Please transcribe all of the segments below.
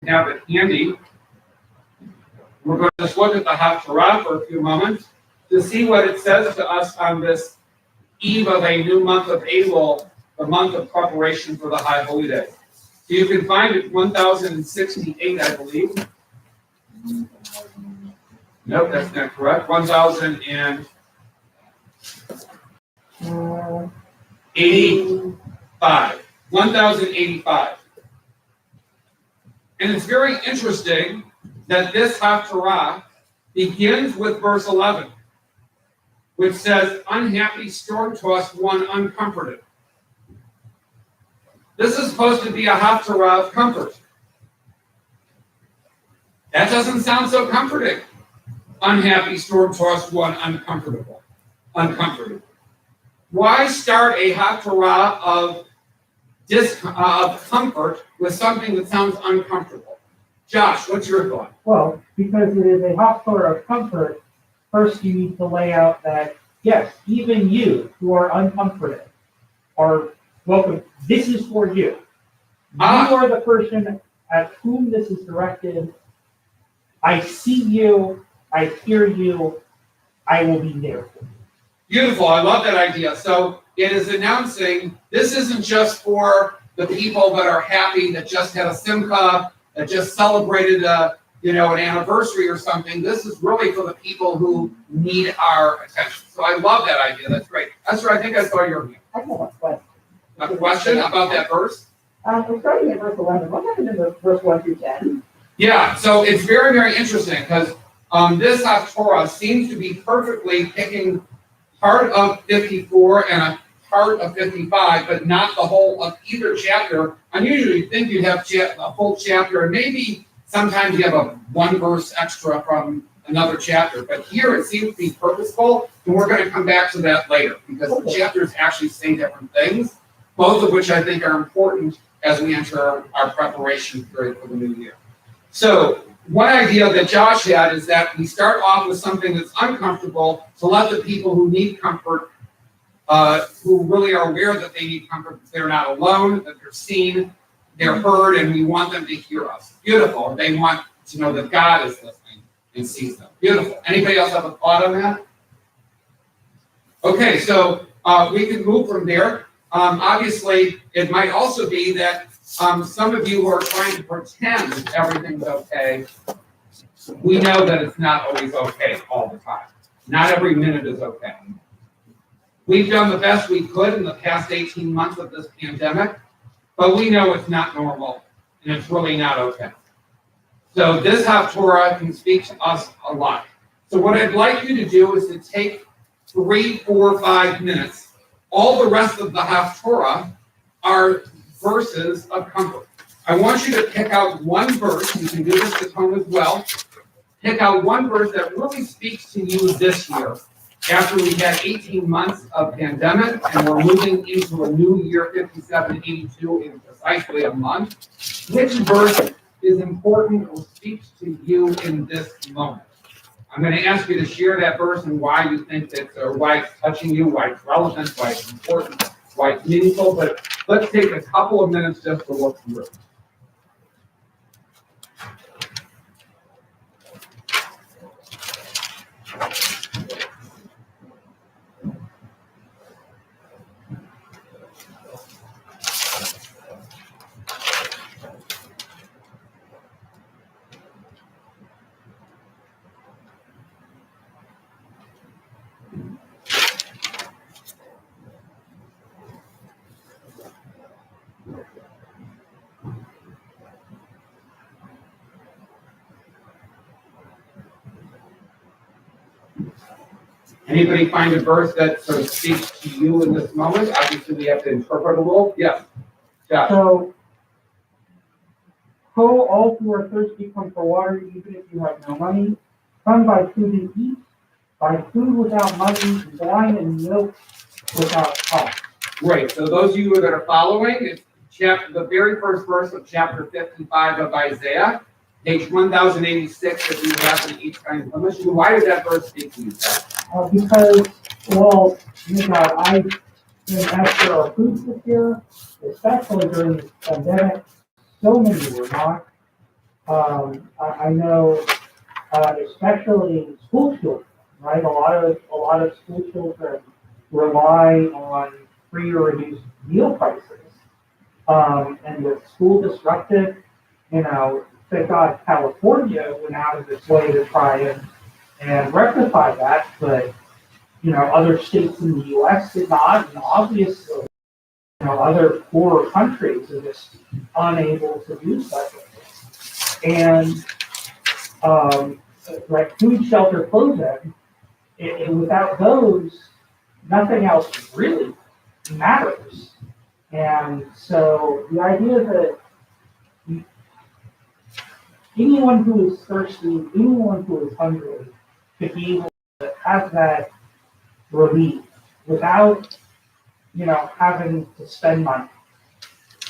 have it handy. We're going to just look at the Haftarah for a few moments to see what it says to us on this eve of a new month of Elul, the month of preparation for the High Holy Day. So you can find it 1068, I believe. Nope, that's not correct. 1085. 1085. And it's very interesting that this Haftarah begins with verse 11, which says, unhappy, storm-tossed one, uncomforted. This is supposed to be a Haftarah of comfort. That doesn't sound so comforting. Unhappy, storm-tossed one, uncomforted. Why start a Haftarah of comfort with something that sounds uncomfortable? Josh, what's your thought? Well, because it is a Haftarah of comfort, first you need to lay out that, yes, even you who are uncomforted are welcome. This is for you. You are the person at whom this is directed. I see you. I hear you. I will be there for you. Beautiful. I love that idea. So it is announcing this isn't just for the people that are happy, that just had a simcha, that just celebrated an anniversary or something. This is really for the people who need our attention. So I love that idea. That's great. Esther, I think I saw your hand. I have a question. A question about that verse? We're starting at verse 11. What happened in verse 1 through 10? Yeah, so it's very, very interesting because this Haftarah seems to be perfectly picking part of 54 and a part of 55, but not the whole of either chapter. I usually think you'd have a full chapter, and maybe sometimes you have a one verse extra from another chapter. But here it seems to be purposeful, and we're going to come back to that later because the chapters actually say different things, both of which I think are important as we enter our preparation period for the new year. So one idea that Josh had is that we start off with something that's uncomfortable to let the people who need comfort, who really are aware that they need comfort, that they're not alone, that they're seen, they're heard, and we want them to hear us. Beautiful. They want to know that God is listening and sees them. Beautiful. Anybody else have a thought on that? Okay, so we can move from there. Obviously, it might also be that some of you who are trying to pretend everything's okay, we know that it's not always okay all the time. Not every minute is okay. We've done the best we could in the past 18 months of this pandemic, but we know it's not normal, and it's really not okay. So this Haftarah can speak to us a lot. So what I'd like you to do is to take 3, 4, 5 minutes. All the rest of the Haftarah are verses of comfort. I want you to pick out one verse. You can do this at home as well. Pick out one verse that really speaks to you this year. After we had 18 months of pandemic and we're moving into a new year, 5782, in precisely a month, which verse is important or speaks to you in this moment? I'm going to ask you to share that verse and why you think that, or why it's touching you, why it's relevant, why it's important, why it's meaningful. But let's take a couple of minutes just to look through it. Anybody find a verse that sort of speaks to you in this moment? Obviously, we have to interpret a little. Yes. Josh. So, ho, all who are thirsty, come for water, even if you have no money. Come buy food and eat. Buy food without money, wine and milk without cost. Great. So those of you that are following, it's the very first verse of chapter 55 of Isaiah, page 1086, if you have in each kind of permission. Why did that verse speak to you? Because, well, I asked for our food this year, especially during this pandemic. So many were not. I know, especially school children, right? A lot of school children rely on free or reduced meal prices. And with school disrupted, thank God California went out of its way to try and rectify that, but other states in the U.S. did not, and obviously, other poorer countries are just unable to do such a thing. And like food, shelter, clothing, without those, nothing else really matters. And so the idea that anyone who is thirsty, anyone who is hungry, should be able to have that relief without, having to spend money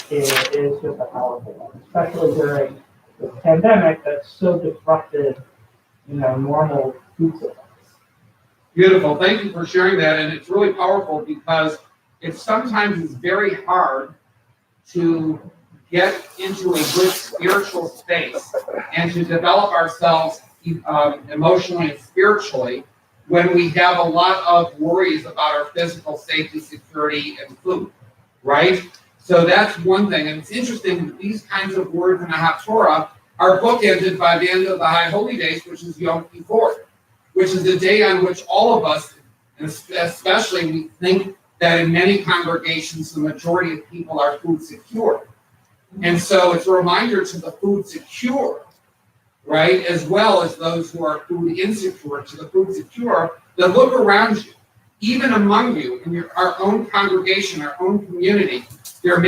is just a powerful one, especially during the pandemic that's so disrupted, normal food supplies. Beautiful. Thank you for sharing that. And it's really powerful because sometimes it's very hard to get into a good spiritual space and to develop ourselves emotionally and spiritually when we have a lot of worries about our physical safety, security, and food, right? So that's one thing. And it's interesting that these kinds of words in the Torah are bookended by the end of the High Holy Days, which is Yom Kippur, which is the day on which all of us, and especially we think that in many congregations, the majority of people are food secure. And so it's a reminder to the food secure, right, as well as those who are food insecure, to the food secure, that look around you, even among you, in our own congregation, our own community, there are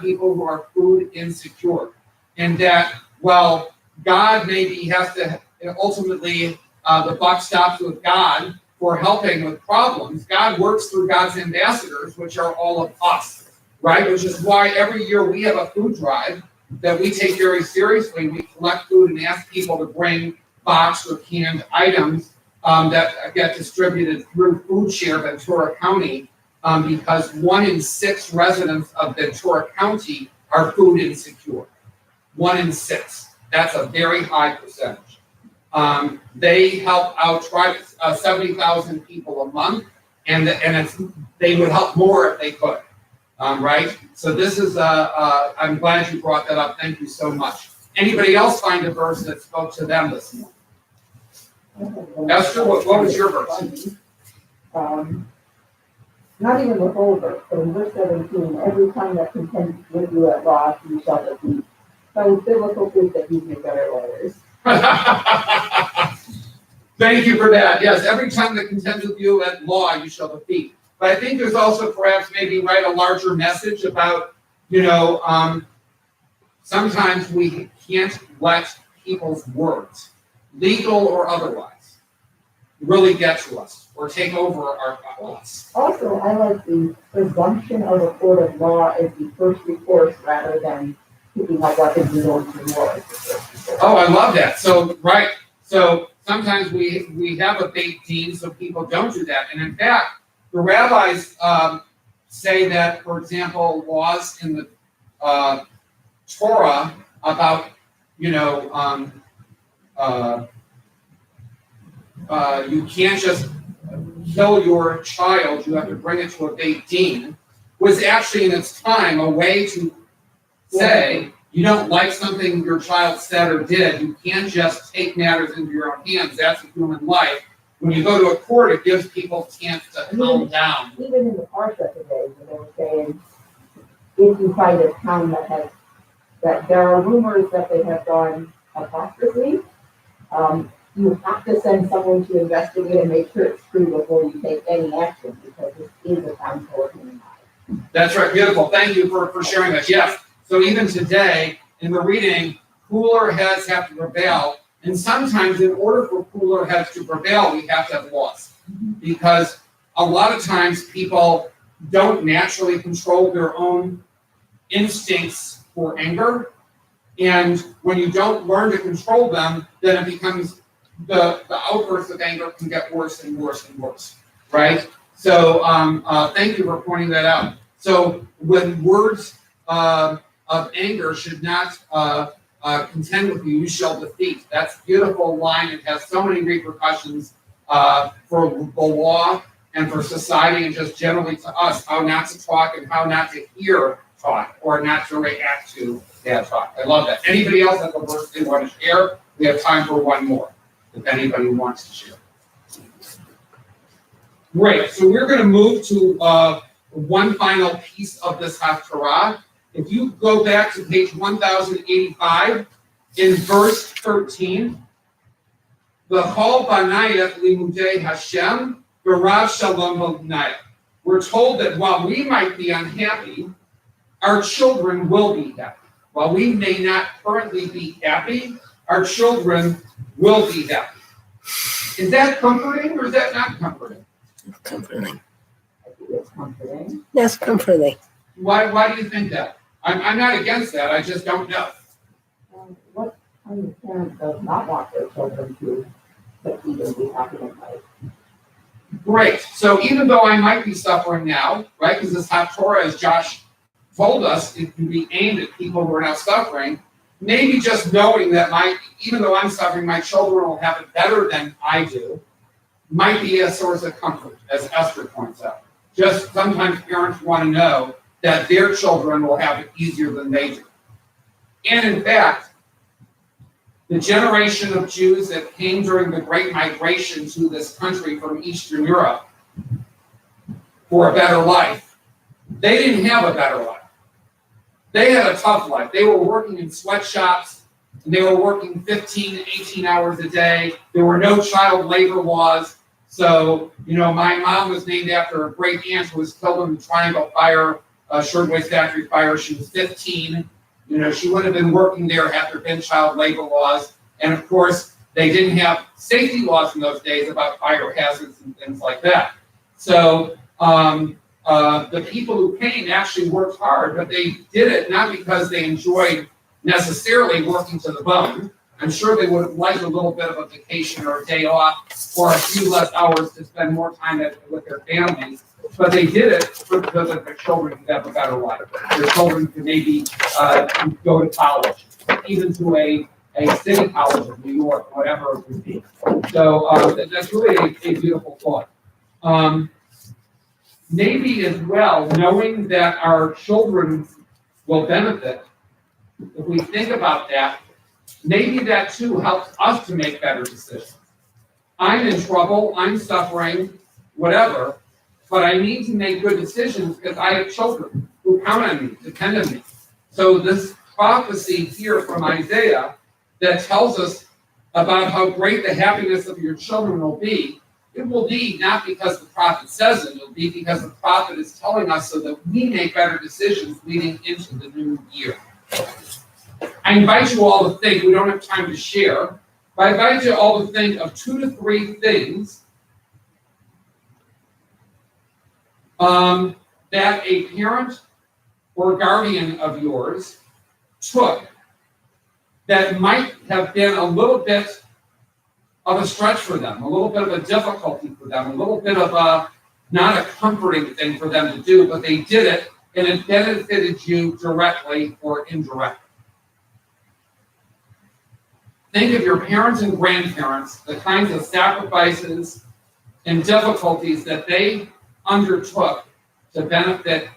people who are food insecure. And that, well, God maybe has to, ultimately, the buck stops with God for helping with problems. God works through God's ambassadors, which are all of us, right? Which is why every year we have a food drive that we take very seriously. We collect food and ask people to bring boxed or canned items that get distributed through Food Share Ventura County, because 1 in 6 residents of Ventura County are food insecure. 1 in 6. That's a very high percentage. They help out 70,000 people a month, and they would help more if they could. Right? So this is, I'm glad you brought that up. Thank you so much. Anybody else find a verse that spoke to them this morning? Esther, what was your verse? Not even the whole verse, but in verse 17, every time that contends with you at law, you shall defeat. So it's biblical proof that you make better lawyers. Thank you for that. Yes, every time that contends with you at law, you shall defeat. But I think there's also perhaps maybe a larger message about, sometimes we can't let people's words, legal or otherwise, really get to us or take over our thoughts. Also, I like the presumption of a court of law as the first recourse rather than keeping my weapons and going to war. Oh, I love that. So, right. So sometimes we have a bait dean so people don't do that. And in fact, the rabbis say that, for example, laws in the Torah about, you can't just kill your child, you have to bring it to a beit din, was actually in its time a way to say, you don't like something your child said or did, you can't just take matters into your own hands. That's a human life. When you go to a court, it gives people a chance to calm down. Even in the Parsha today, when they were saying, if you find a town that there are rumors that they have gone apostasy, you have to send someone to investigate and make sure it's true before you take any action, because this is a town full of human lives. That's right, beautiful. Thank you for sharing that. Yes. So even today, in the reading, cooler heads have to prevail. And sometimes in order for cooler heads to prevail, we have to have laws. Because a lot of times people don't naturally control their own instincts for anger. And when you don't learn to control them, then it becomes the outbursts of anger can get worse and worse and worse, right? So thank you for pointing that out. So when words of anger should not contend with you, you shall defeat. That's a beautiful line. It has so many repercussions for the law and for society and just generally to us, how not to talk and how not to hear talk or not to react to bad talk. I love that. Anybody else have a verse they want to share? We have time for one more, if anybody wants to share. Great. So we're going to move to one final piece of this Haftarah. If you go back to page 1085, in verse 13, V'chol banayach limudei Hashem v'rav shalom b'nayach. We're told that while we might be unhappy, our children will be happy. While we may not currently be happy, our children will be happy. Is that comforting or is that not comforting? Comforting. I think it's comforting. That's comforting. Why do you think that? I'm not against that. I just don't know. What kind of parent does not want their children to succeed and be happy in life? Great. So even though I might be suffering now, right, because this Torah, as Josh told us, it can be aimed at people who are now suffering, maybe just knowing that even though I'm suffering, my children will have it better than I do, might be a source of comfort, as Esther points out. Just sometimes parents want to know that their children will have it easier than they do. And in fact, the generation of Jews that came during the Great Migration to this country from Eastern Europe for a better life, they didn't have a better life. They had a tough life. They were working in sweatshops, and they were working 15, 18 hours a day. There were no child labor laws. So, my mom was named after a great aunt who was killed in the Triangle Fire, Shirtwaist Factory fire. She was 15. She would have been working there had there been child labor laws. And of course, they didn't have safety laws in those days about fire hazards and things like that. So the people who came actually worked hard, but they did it not because they enjoyed necessarily working to the bone. I'm sure they would have liked a little bit of a vacation or a day off or a few less hours to spend more time with their families. But they did it because their children could have a better life. Their children could maybe go to college, even to a city college of New York, whatever it would be. So that's really a beautiful thought. Maybe as well, knowing that our children will benefit, if we think about that, maybe that too helps us to make better decisions. I'm in trouble, I'm suffering, whatever, but I need to make good decisions because I have children who count on me, depend on me. So this prophecy here from Isaiah that tells us about how great the happiness of your children will be, it will be not because the prophet says it, it'll be because the prophet is telling us so that we make better decisions leading into the new year. I invite you all to think, we don't have time to share, but I invite you all to think of 2 to 3 things that a parent or guardian of yours took that might have been a little bit of a stretch for them, a little bit of a difficulty for them, a little bit of not a comforting thing for them to do, but they did it and it benefited you directly or indirectly. Think of your parents and grandparents, the kinds of sacrifices and difficulties that they undertook to benefit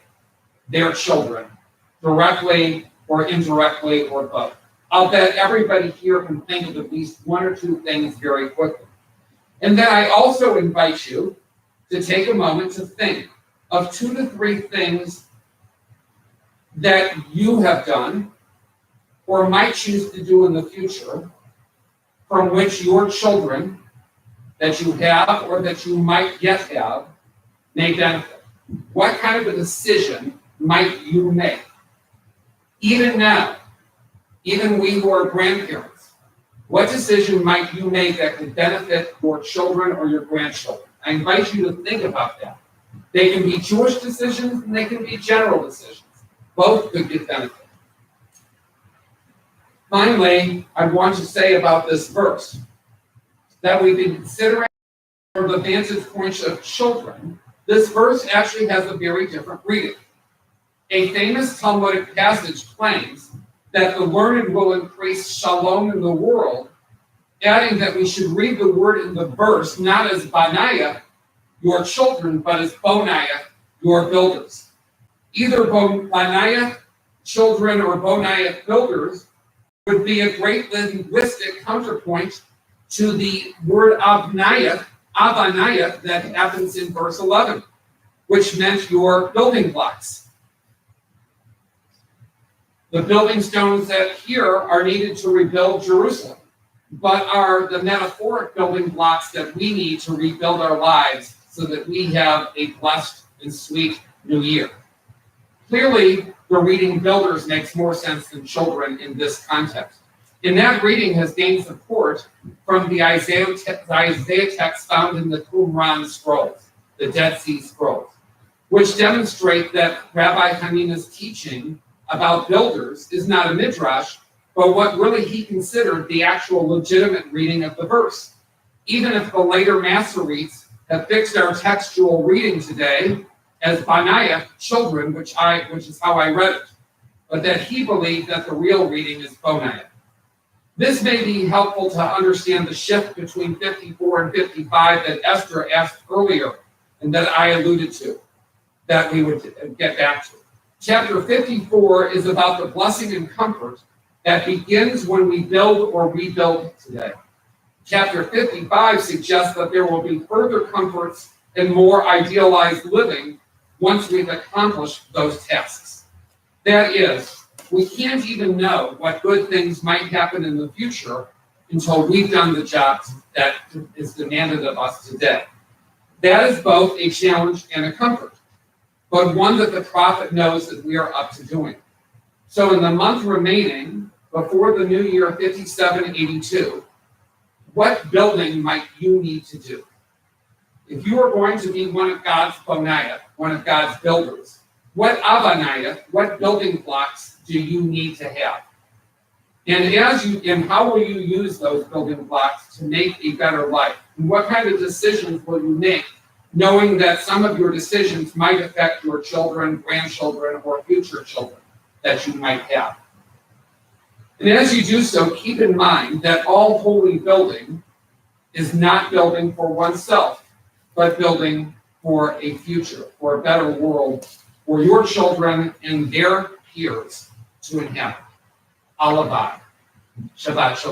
their children, directly or indirectly or both. I'll bet everybody here can think of at least 1 or 2 things very quickly. And then I also invite you to take a moment to think of 2 to 3 things that you have done or might choose to do in the future from which your children that you have or that you might yet have may benefit. What kind of a decision might you make? Even now, even we who are grandparents, what decision might you make that could benefit your children or your grandchildren? I invite you to think about that. They can be Jewish decisions and they can be general decisions. Both could get benefit. Finally, I want to say about this verse that we've been considering from the vantage point of children. This verse actually has a very different reading. A famous Talmudic passage claims that the learned will increase shalom in the world, adding that we should read the word in the verse not as Banaya, your children, but as Bonaya, your builders. Either Banaya, children, or Bonaya, builders, would be a great linguistic counterpoint to the word Avanaya that happens in verse 11, which meant your building blocks. The building stones that here are needed to rebuild Jerusalem, but are the metaphoric building blocks that we need to rebuild our lives so that we have a blessed and sweet new year. Clearly, the reading builders makes more sense than children in this context. And that reading has gained support from the Isaiah text found in the Qumran scrolls, the Dead Sea Scrolls, which demonstrate that Rabbi Hanina's teaching about builders is not a midrash, but what really he considered the actual legitimate reading of the verse. Even if the later Masoretes have fixed our textual reading today as Banaya, children, which is how I read it, but that he believed that the real reading is Bonaya. This may be helpful to understand the shift between 54 and 55 that Esther asked earlier and that I alluded to, that we would get back to. Chapter 54 is about the blessing and comfort that begins when we build or rebuild today. Chapter 55 suggests that there will be further comforts and more idealized living once we've accomplished those tasks. That is, we can't even know what good things might happen in the future until we've done the job that is demanded of us today. That is both a challenge and a comfort, but one that the prophet knows that we are up to doing. So in the month remaining before the new year 5782, what building might you need to do? If you are going to be one of God's Bonaya, one of God's builders, what Avanaya, what building blocks do you need to have? And how will you use those building blocks to make a better life? And what kind of decisions will you make, knowing that some of your decisions might affect your children, grandchildren, or future children that you might have? And as you do so, keep in mind that all holy building is not building for oneself, but building for a future, for a better world, for your children and their peers to inhabit. Alabai. Shabbat Shalom.